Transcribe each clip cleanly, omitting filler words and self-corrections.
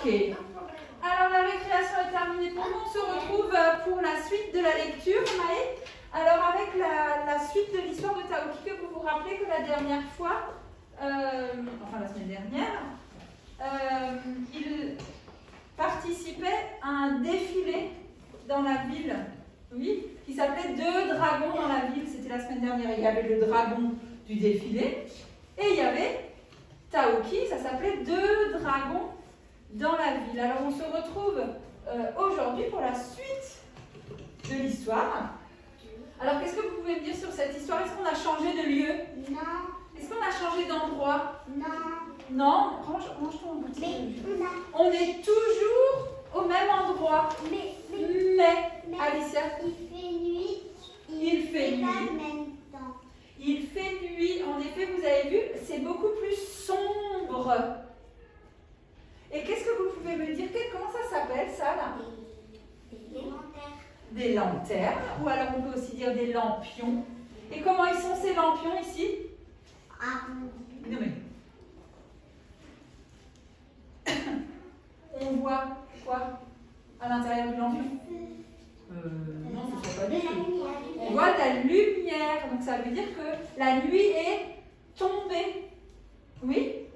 Ok. Alors la récréation est terminée pour nous. On se retrouve pour la suite de la lecture, Maë. Alors avec la suite de l'histoire de Taoki, que vous vous rappelez que la dernière fois, enfin la semaine dernière, il participait à un défilé dans la ville, oui, qui s'appelait Deux dragons dans la ville. C'était la semaine dernière. Il y avait le dragon du défilé et il y avait Taoki, ça s'appelait Deux dragons dans la ville. Alors on se retrouve aujourd'hui pour la suite de l'histoire. Alors qu'est-ce que vous pouvez me dire sur cette histoire? Est-ce qu'on a changé de lieu? Non. Est-ce qu'on a changé d'endroit? Non. Non. Range ton boutique. On est toujours au même endroit. Mais Alicia, Il fait nuit. Il fait nuit. Pas en même temps. Il fait nuit. En effet, vous avez vu, c'est beaucoup plus sombre. Et qu'est-ce que vous pouvez me dire? Comment ça s'appelle ça là? Des lanternes. Des lanternes, ou alors on peut aussi dire des lampions. Et comment ils sont ces lampions ici? Arrondis. Non mais. On voit quoi à l'intérieur du lampion? Non, ce ne soit pas du feu. On voit de la lumière, donc ça veut dire que la nuit est tombée. Oui?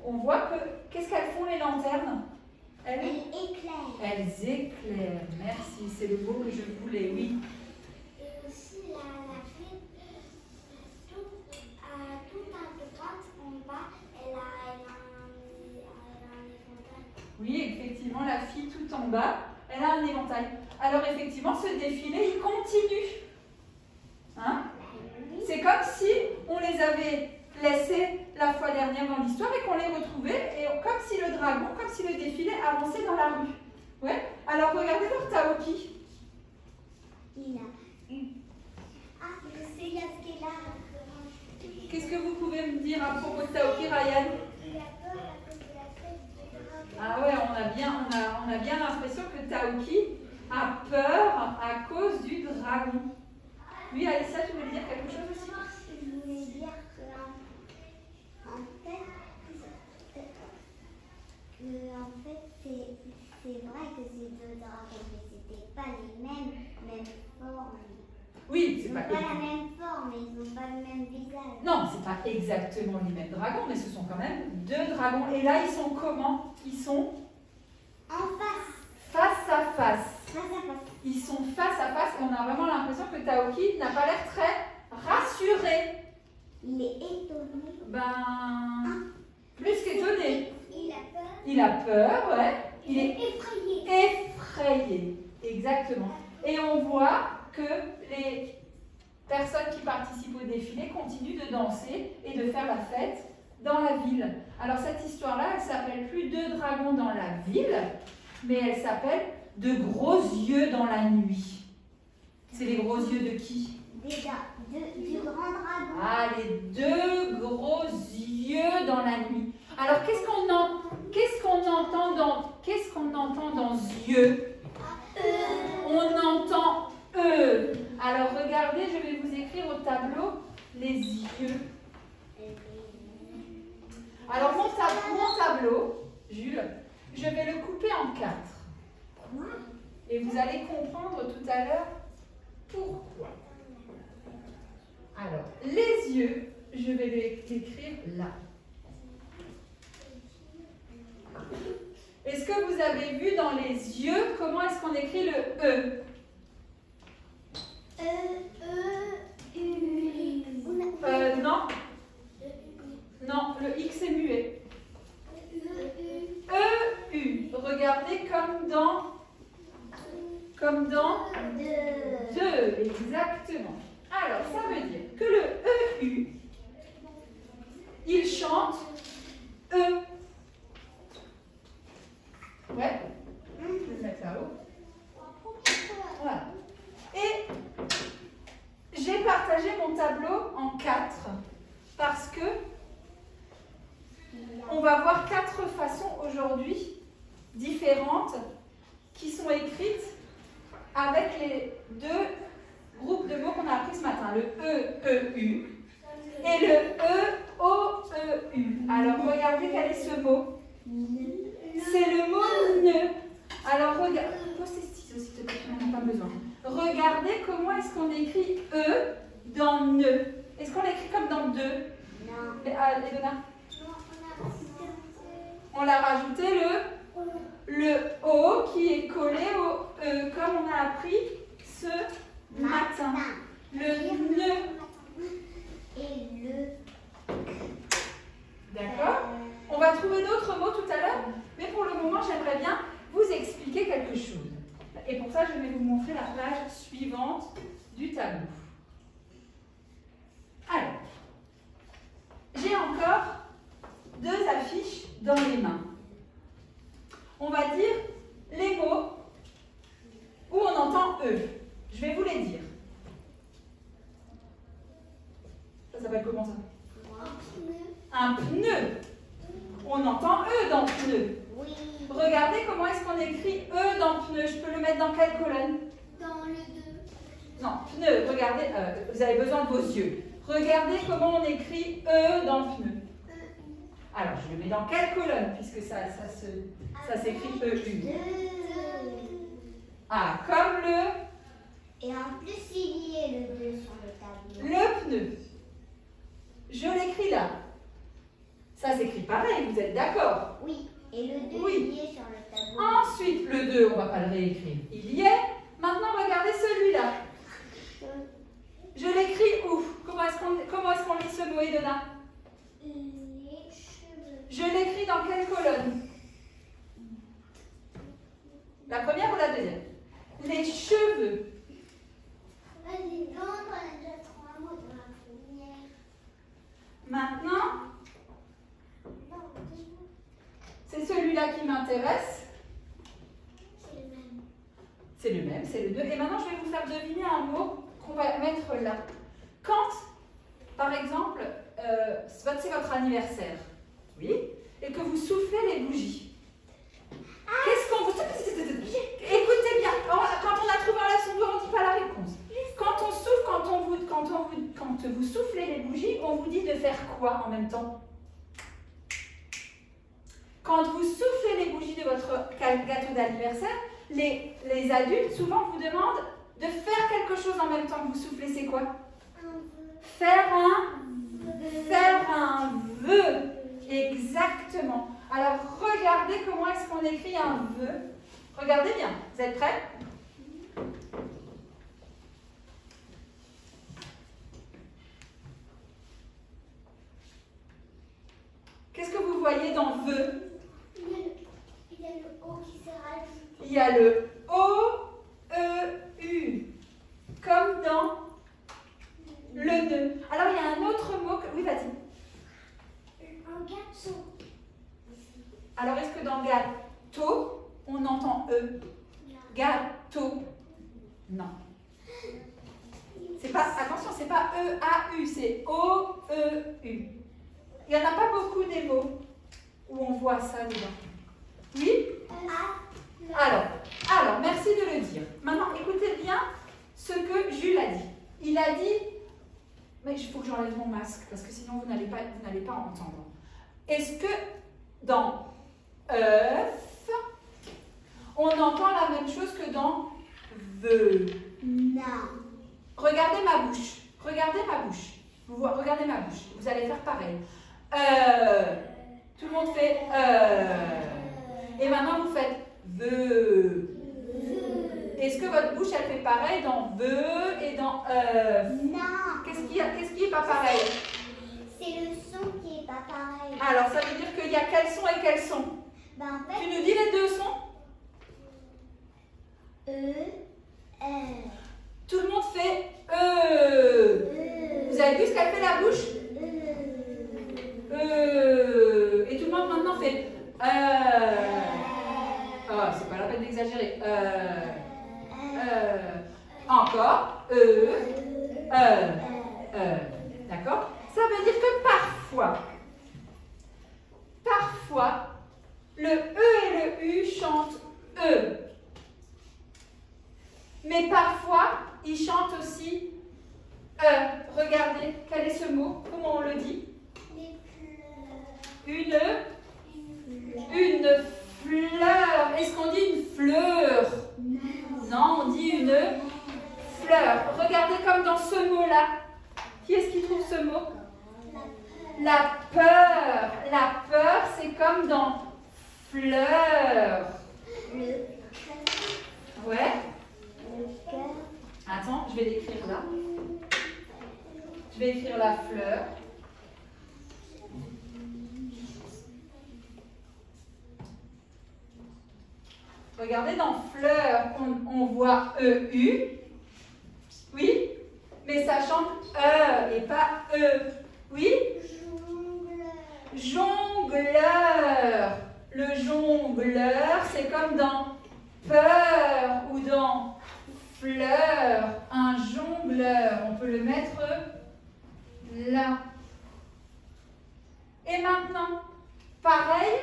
On voit que, qu'est-ce qu'elles font les lanternes? Elles éclairent. Elles éclairent, merci, c'est le mot que je voulais, oui. Et aussi la fille, tout à droite en bas, elle a un éventail. Oui, effectivement, la fille tout en bas, elle a un éventail. Alors effectivement, ce défilé, il continue. Hein? C'est comme si on les avait laissés la fois dernière dans l'histoire et qu'on les retrouvait, et comme si le dragon, comme si le défilé avançait dans la rue. Ouais. Alors regardez leur Taoki. Il a eu. Ah, je sais, il y a ce qu'il a. Qu'est-ce que vous pouvez me dire à propos de Taoki, Ryan? Il a peur à cause de la fête du dragon. Ah ouais, on a bien l'impression que Taoki a peur à cause du dragon. Oui, Alicia, tu voulais dire quelque chose aussi? Je voulais dire que, en fait, c'est vrai que ces deux dragons, mais c'était pas les mêmes formes. Oui, Ils c'est n'ont pas pas la même forme, ils n'ont pas le même visage. Non, c'est pas exactement les mêmes dragons, mais ce sont quand même deux dragons. Et là, ils sont comment? Ils sont En face. face à face. Face à face. Ils sont face à face et on a vraiment l'impression que Taoki n'a pas l'air très rassuré. Il est étonné. Ben, plus qu'étonné. Il a peur. Il a peur, ouais. Il est effrayé. Effrayé, exactement. Et on voit que les personnes qui participent au défilé continuent de danser et de faire la fête dans la ville. Alors cette histoire-là, elle s'appelle plus Deux dragons dans la ville, mais elle s'appelle De gros yeux dans la nuit. C'est les gros yeux de qui? Du grand dragon. Ah, les deux gros yeux dans la nuit. Alors qu'est-ce qu'on entend dans yeux? On entend eux. Alors regardez, je vais vous écrire au tableau les yeux. Alors mon tableau, Jules, je vais le couper en 4. Et vous allez comprendre tout à l'heure pourquoi. Alors, les yeux, je vais l'écrire là. Est-ce que vous avez vu dans les yeux comment est-ce qu'on écrit le E? Non. Non, le X est muet. E-U. Regardez comme dans deux, exactement. Alors, ça veut dire que le E-U, il chante E. Ouais. Je vais le mettre là-haut. Voilà. Et j'ai partagé mon tableau en 4 parce que on va voir 4 façons aujourd'hui différentes qui sont écrites avec les deux groupes de mots qu'on a appris ce matin, le E-E-U et le E-O-E-U. Alors regardez quel est ce mot. C'est le pas besoin. Regardez comment est-ce qu'on écrit E dans ne. Est-ce qu'on l'écrit comme dans de? Non. Léona? Non, on l'a rajouté le O qui est collé au E, comme on a appris ce matin. Le ne. Et le. D'accord? On va trouver d'autres mots tout à l'heure, mais pour le moment, j'aimerais bien vous expliquer quelque chose. Et pour ça, je vais vous montrer la page suivante du tableau. Alors, j'ai encore 2 affiches dans les mains. On va dire les mots où on entend E. Je vais vous les dire. Ça s'appelle comment ça? Un pneu. On entend E dans pneu. Oui. Regardez comment est-ce qu'on écrit E dans pneu. Je peux le mettre dans quelle colonne? Dans le 2. Non, pneu. Regardez, vous avez besoin de vos yeux. Regardez comment on écrit E dans pneu. Alors, je le mets dans quelle colonne, puisque ça s'écrit E1. Ah, comme le... Et en plus, il y a le 2 sur le tableau. Le pneu. Je l'écris là. Ça s'écrit pareil, vous êtes d'accord? Oui. Et le 2, Oui. il y est sur le tableau. Ensuite, le 2, on ne va pas le réécrire. Il y est. Maintenant, regardez celui-là. Je l'écris où? Comment est-ce qu'on lit ce mot, Edona? Les cheveux. Je l'écris dans quelle colonne? La première ou la deuxième? Les cheveux. Vas-y, donc on a déjà 3 mots dans la première. Maintenant, Non, 2 mots. c'est celui-là qui m'intéresse. C'est le même. C'est le même, c'est le 2. Et maintenant, je vais vous faire deviner un mot qu'on va mettre là. Quand, par exemple, c'est votre anniversaire, oui, et que vous soufflez les bougies, qu'est-ce qu'on vous... Écoutez bien, quand on a trouvé la leçon 2, on ne dit pas la réponse. Quand on souffle, quand vous soufflez les bougies, on vous dit de faire quoi en même temps? Quand vous soufflez les bougies de votre gâteau d'anniversaire, les adultes souvent vous demandent de faire quelque chose en même temps que vous soufflez. C'est quoi? Faire un vœu. Exactement. Alors regardez comment est-ce qu'on écrit un vœu. Regardez bien. Vous êtes prêts? Qu'est-ce que vous voyez dans vœu? Il y a le O qui s'est rajouté. Il y a le O-E-U, comme dans le nœud. Alors, il y a un autre mot que... Oui, vas-y. Un gâteau. Alors, est-ce que dans gâteau, on entend E? Gâteau. Non. C'est pas... Attention, c'est pas E-A-U, c'est O-E-U. Il n'y en a pas beaucoup des mots où on voit ça dedans. Oui? Alors, merci de le dire. Maintenant, écoutez bien ce que Jules a dit. Il a dit, mais il faut que j'enlève mon masque parce que sinon vous n'allez pas entendre. Est-ce que dans œuf, on entend la même chose que dans veut? Non. Regardez ma bouche. Regardez ma bouche. Regardez ma bouche. Vous allez faire pareil. Tout le monde fait et maintenant vous faites veut. Est-ce que votre bouche elle fait pareil dans veut et dans Non. Qu'est-ce qui est pas pareil? C'est le son qui est pas pareil. Alors ça veut dire qu'il y a quel son et quel son? Ben, en fait, Tu nous dis les deux sons? Tout le monde fait Vous avez vu ce qu'elle fait la bouche? Et tout le monde maintenant fait Oh, c'est pas la peine d'exagérer. Encore. D'accord? Ça veut dire que parfois, le E et le U chantent E. Mais parfois, ils chantent aussi regardez, quel est ce mot? Comment on le dit? Une fleur. Est-ce qu'on dit une fleur? Non, on dit une comme dans fleur. Le Ouais. cœur. Attends, je vais l'écrire là. Je vais écrire la fleur. Regardez, dans fleur, on voit EU. Oui, mais ça chante E et pas E. Oui? Jongleur. Le jongleur, c'est comme dans peur ou dans fleur. Un jongleur. On peut le mettre là. Et maintenant, pareil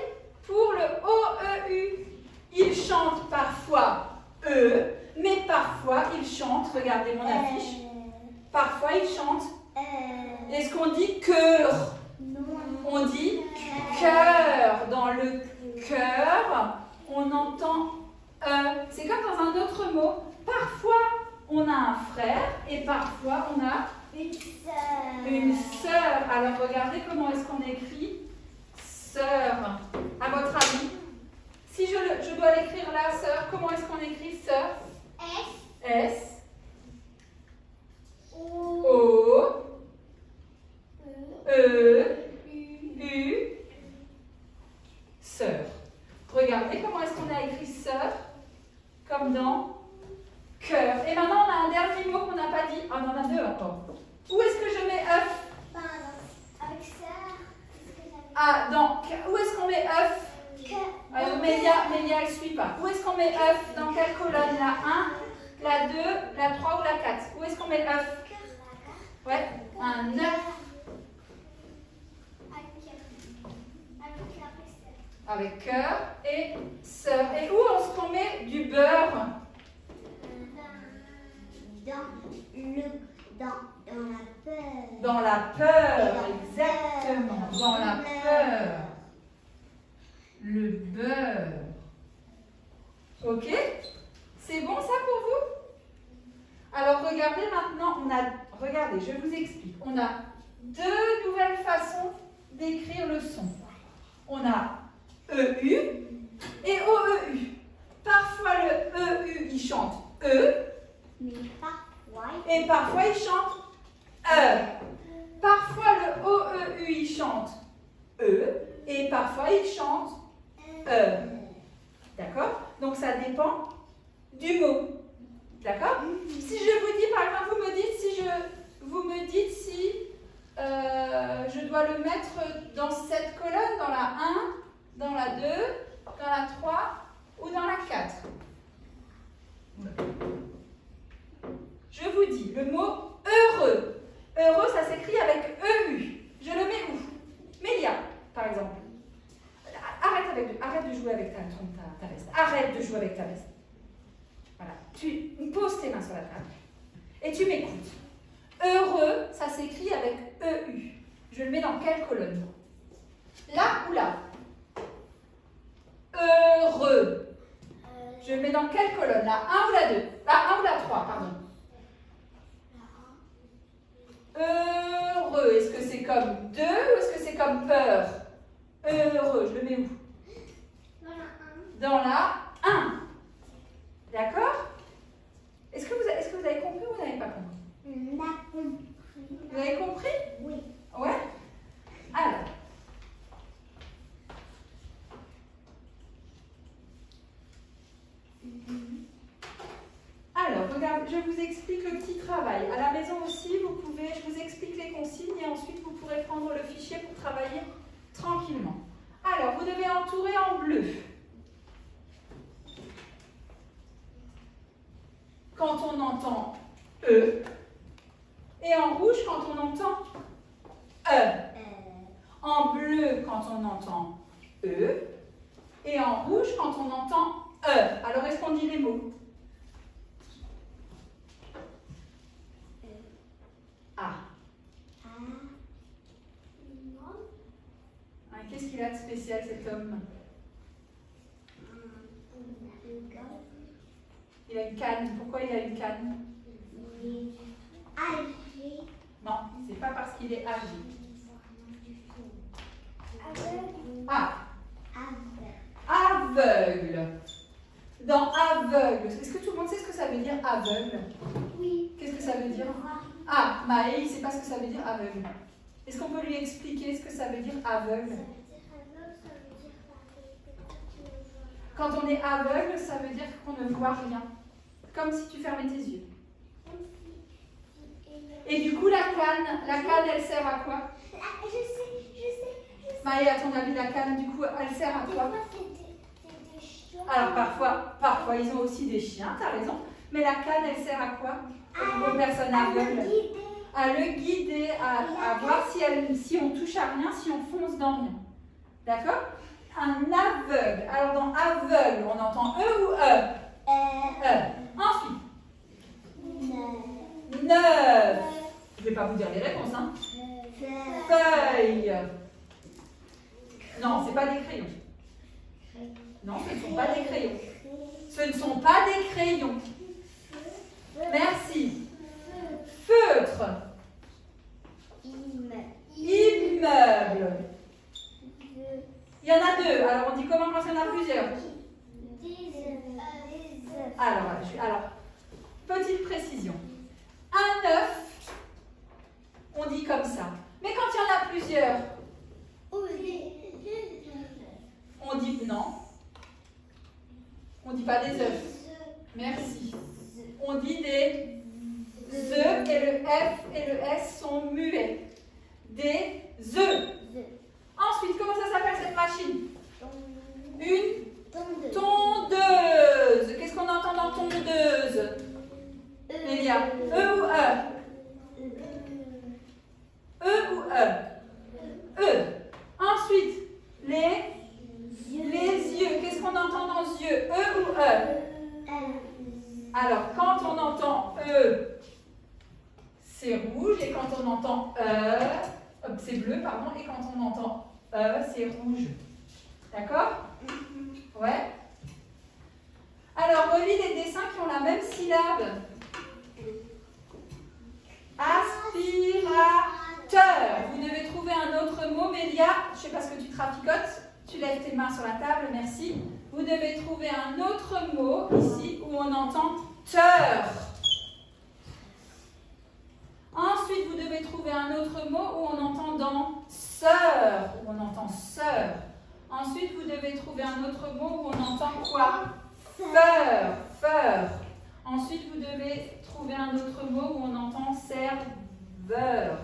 pour le OEU. Il chante parfois E, mais parfois il chante, regardez mon affiche, parfois il chante. Est-ce qu'on dit cœur? On dit cœur. Dans le cœur, on entend E. C'est comme dans un autre mot. Parfois, on a un frère et parfois, on a une sœur. Alors, regardez comment est-ce qu'on écrit sœur. À votre avis, si je dois l'écrire là, sœur, comment est-ce qu'on écrit sœur? S. O. E. U. Sœur. Regardez comment est-ce qu'on a écrit sœur, comme dans cœur. Et maintenant, on a un dernier mot qu'on n'a pas dit. Ah, on en a deux encore. Où est-ce que je mets œuf? Avec sœur. Ah, où est-ce qu'on met œuf? Alors, Mélia, elle ne suit pas. Où est-ce qu'on met œuf? Dans quelle colonne? La 1, la 2, la 3 ou la 4? Où est-ce qu'on met œuf? Ouais, un œuf. Avec cœur et sœur. Et où est-ce qu'on met du beurre? Dans la peur. Dans la peur, exactement. Dans la peur. Le beurre. Ok? C'est bon ça pour vous? Alors regardez maintenant, regardez, je vous explique. On a deux nouvelles façons d'écrire le son. On a EU et OEU. Parfois le EU il chante E. Et parfois il chante E. Parfois le OEU il chante E. Et parfois il chante E. D'accord? Donc ça dépend du mot. D'accord? Si je vous dis, par exemple, vous me dites si je dois le mettre dans cette colonne, dans la 1, dans la 2, dans la 3 ou dans la 4. Je vous dis le mot heureux. Heureux, ça s'écrit avec EU. Je le mets où? Mélia, par exemple. Arrête de jouer avec ta veste. Arrête de jouer avec ta veste. Voilà. Tu poses tes mains sur la table et tu m'écoutes. Heureux, ça s'écrit avec EU. Je le mets dans quelle colonne? Là ou là? Heureux. Je le mets dans quelle colonne? La 1 ou la 2? La 1 ou la 3, pardon. Heureux. Est-ce que c'est comme 2 ou est-ce que c'est comme peur? Heureux. Je le mets où? Dans la 1. D'accord? Est-ce que vous avez compris ou vous n'avez pas compris? On a compris. Vous avez compris? Oui. Ouais? Alors. Alors, regarde, je vous explique le petit travail. À la maison aussi, je vous explique les consignes et ensuite vous pourrez prendre le fichier pour travailler tranquillement. Alors, vous devez entourer en bleu. Quand on entend E. Et en rouge quand on entend E. En bleu quand on entend E. Et en rouge quand on entend E. Alors, est-ce qu'on dit les mots? A. Qu'est-ce qu'il a de spécial cet homme? Il a une canne. Pourquoi il a une canne? Âgé. Non, c'est pas parce qu'il est âgé. Ah. aveugle. Dans aveugle, est-ce que tout le monde sait ce que ça veut dire aveugle? Oui. Qu'est-ce que ça veut dire? Ah, Maë, il ne sait pas ce que ça veut dire aveugle. Est-ce qu'on peut lui expliquer ce que ça veut dire aveugle? Quand on est aveugle, ça veut dire qu'on ne voit rien. Comme si tu fermais tes yeux. Et du coup, la canne, elle sert à quoi? Je sais. Maë, à ton avis, la canne, du coup, elle sert à quoi? Alors, parfois, ils ont aussi des chiens, tu as raison. Mais la canne, elle sert à quoi? Aux personnes aveugles. À le guider, à voir si on touche à rien, si on fonce dans rien. D'accord? Un aveugle. Alors, dans aveugle, on entend E ou E? Ensuite. 9. Je ne vais pas vous dire les réponses, hein. Feuille. Non, ce n'est pas des crayons. Non, ce ne sont pas des crayons. Ce ne sont pas des crayons. Merci. Feutre. Immeuble. Il y en a deux. Alors, on dit comment quand il y en a plusieurs? Alors, petite précision. Un œuf, on dit comme ça. Mais quand il y en a plusieurs, on dit non. On ne dit pas des œufs. Merci. On dit des œufs et le F et le S sont muets. Des œufs. Ensuite, comment ça s'appelle cette machine? Une tondeuse. Qu'est-ce qu'on entend dans tondeuse? Lélia, E ou E? E ou E? E. Ensuite, les yeux. Qu'est-ce qu'on entend dans yeux? E ou E? Alors, quand on entend E, c'est rouge. Et quand on entend E, c'est bleu, pardon. Et quand on entend E, c'est rouge. D'accord? Ouais. Alors, relis les dessins qui ont la même syllabe. Aspirateur. Vous devez trouver un autre mot, Mélia. Je ne sais pas ce que tu traficotes. Tu lèves tes mains sur la table, merci. Vous devez trouver un autre mot ici où on entend teur. Ensuite, vous devez trouver un autre mot où on entend danseur, où on entend sœur. Ensuite, vous devez trouver un autre mot où on entend quoi? Feur. Ensuite, vous devez trouver un autre mot où on entend serveur.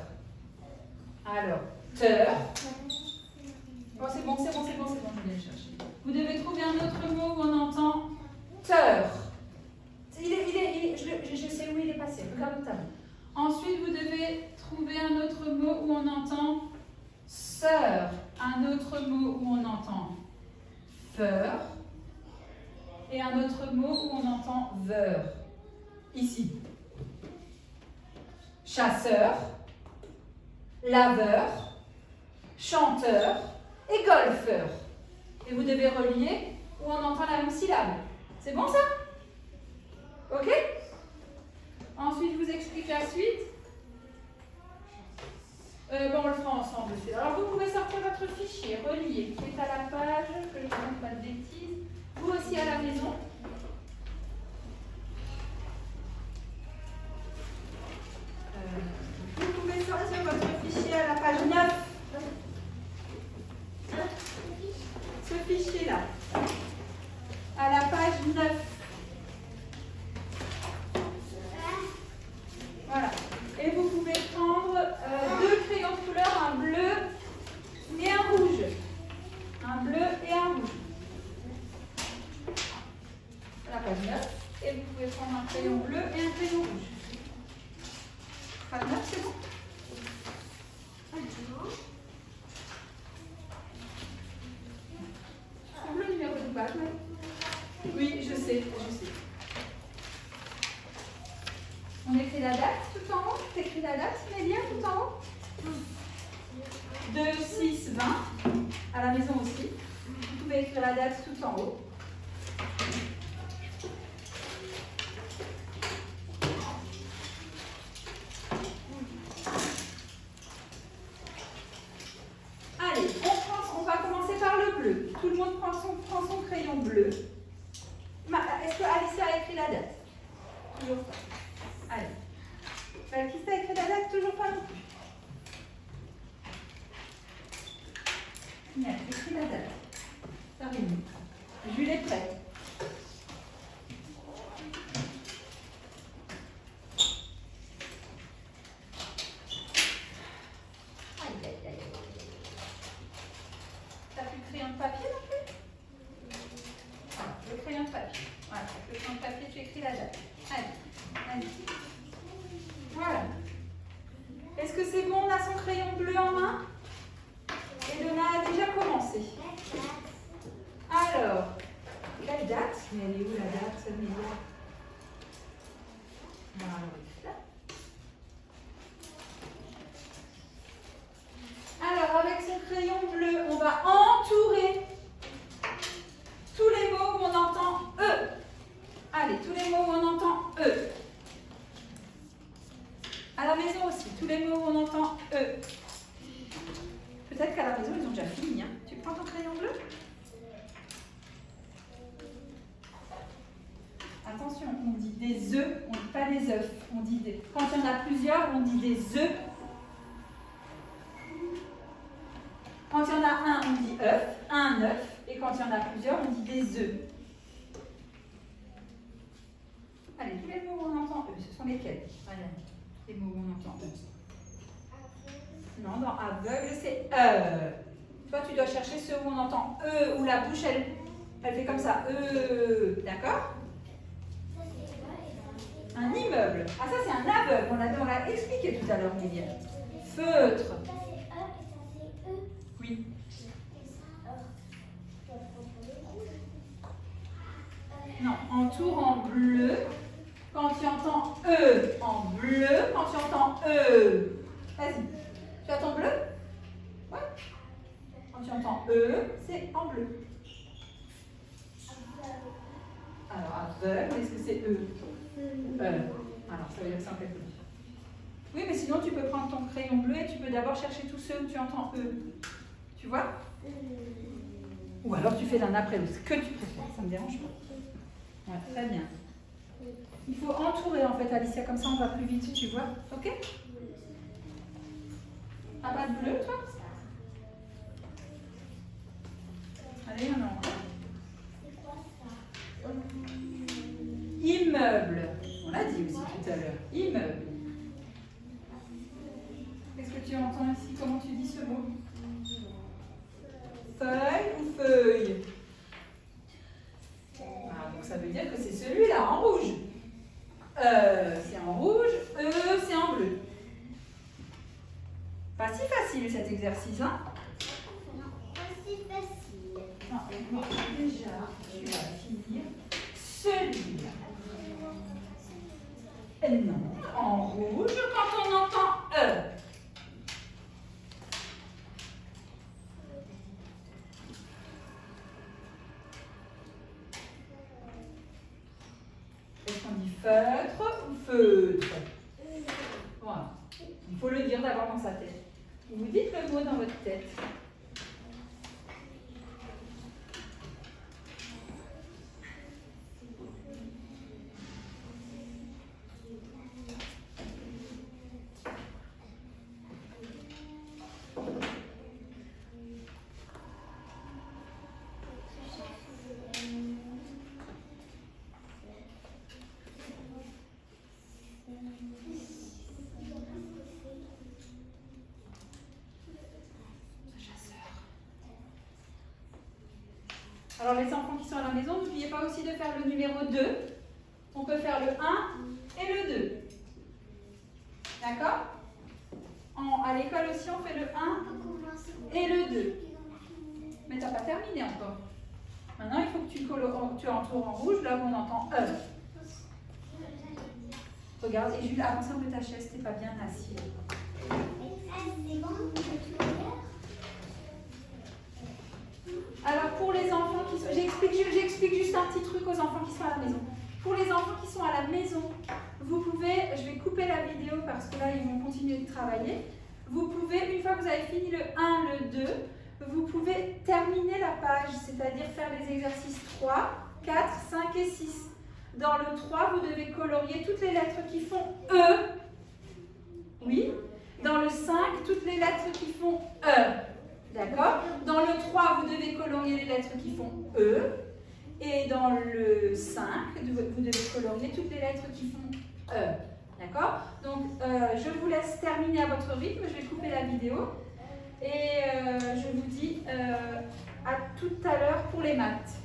Alors, teur. Bon, c'est bon, je vais le chercher. Vous devez trouver un autre mot où on entend teur. Je sais où il est passé, regarde ta main. Ensuite, vous devez trouver un autre mot où on entend sœur. Un autre mot où on entend feur. Et un autre mot où on entend veur. Ici. Chasseur, laveur, chanteur et golfeur. Et vous devez relier où on entend la même syllabe. C'est bon ça? Ok? Ensuite, je vous explique la suite. On le fera ensemble. Alors, vous pouvez sortir votre fichier, relier, qui est à la page, que je ne fasse pas de bêtises. Vous aussi à la maison. Vous pouvez sortir votre fichier à la page 9. Ce fichier-là, à la page 9. Voilà. Et vous pouvez prendre deux crayons de couleur, un bleu et un rouge. Un bleu et un rouge. À la page 9. Et vous pouvez prendre un crayon bleu et un crayon rouge. Page 9, c'est bon? Trouve le numéro de page, oui, je sais. On écrit la date tout en haut. Tu écris la date, Mélia, tout en haut. 2, 6, 20. À la maison aussi. Vous pouvez écrire la date tout en haut. Allez, on va commencer par le bleu. Tout le monde prend son crayon bleu. Marie. Jules est prête. T'as plus de crayon de papier non plus? Voilà, le crayon de papier. Voilà, avec le crayon de papier, tu écris la date. Allez, allez. Voilà. Est-ce que c'est bon? On a son crayon bleu en main? Elona a déjà commencé. Alors, quelle date? Mais elle est où la date, Amélia? Alors, avec son crayon bleu, on va entourer tous les mots où on entend E. Allez, tous les mots où on entend E. À la maison aussi, tous les mots où on entend E. Peut-être qu'à la maison, ils ont déjà fini. Hein. Tu prends ton crayon bleu? Attention, on dit des œufs, on ne dit pas des œufs. On dit des... Quand il y en a plusieurs, on dit des œufs. Quand il y en a un, on dit œuf, un œuf. Et quand il y en a plusieurs, on dit des œufs. Allez, tous les mots où on entend E, ce sont lesquels? Allez, les mots où on entend E. Non, dans aveugle, c'est E. Toi, tu dois chercher ceux où on entend E, où la bouche, elle fait comme ça. E. D'accord? Un immeuble. Ah, ça, c'est un aveugle. On l'a expliqué tout à l'heure, Mélia. Feutre. Oui. Non, entoure en bleu. Quand tu entends E en bleu, quand tu entends E. Vas-y. Tu as ton bleu? Ouais. Quand tu entends E, c'est en bleu. Alors, aveugle, est-ce que c'est E? Alors, ça veut dire que c'est en quelque chose. Oui, mais sinon, tu peux prendre ton crayon bleu et tu peux d'abord chercher tous ceux où tu entends E. Tu vois? Ou alors, tu fais l'un après l'autre. Ce que tu préfères, ça ne me dérange pas. Ouais, très bien. Il faut entourer, en fait, Alicia, comme ça, on va plus vite, tu vois? Ok? Ah, pas de bleu, toi? Allez, on en va. Immeuble. On l'a dit aussi tout à l'heure. Immeuble. Qu'est-ce que tu entends ici? Comment tu dis ce mot? Feuille ou feuille? Ah, donc ça veut dire que c'est celui-là, en rouge. C'est en rouge. C'est en bleu. Pas si facile cet exercice, hein? Non, pas si facile. Non, déjà, tu vas finir celui-là. Non, en rouge quand on entend E. Est-ce qu'on dit feutre ou feutre? Voilà. Il faut le dire d'abord dans sa tête. Vous dites le mot dans votre tête. Alors les enfants qui sont à la maison, n'oubliez pas aussi de faire le numéro 2. On peut faire le 1 et le 2. D'accord? À l'école aussi, on fait le 1 et le 2. Mais tu n'as pas terminé encore. Maintenant, il faut que tu entoures en rouge, là où on entend E. Regarde, et Jules, avance un peu ta chaise, t'es pas bien assis. Alors pour les enfants qui sont... J'explique juste un petit truc aux enfants qui sont à la maison. Pour les enfants qui sont à la maison, vous pouvez... Je vais couper la vidéo parce que là, ils vont continuer de travailler. Vous pouvez, une fois que vous avez fini le 1, le 2, vous pouvez terminer la page, c'est-à-dire faire les exercices 3, 4, 5 et 6. Dans le 3, vous devez colorier toutes les lettres qui font E. Oui. Dans le 5, toutes les lettres qui font E. D'accord? Dans le 3, vous devez colorier les lettres qui font E. Et dans le 5, vous devez colorier toutes les lettres qui font E. D'accord? Donc, je vous laisse terminer à votre rythme. Je vais couper la vidéo. Et je vous dis à tout à l'heure pour les maths.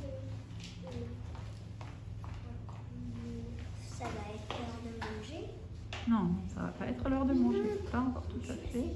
Ça va être l'heure de manger? Non, ça va pas être l'heure de manger. Pas encore tout à fait.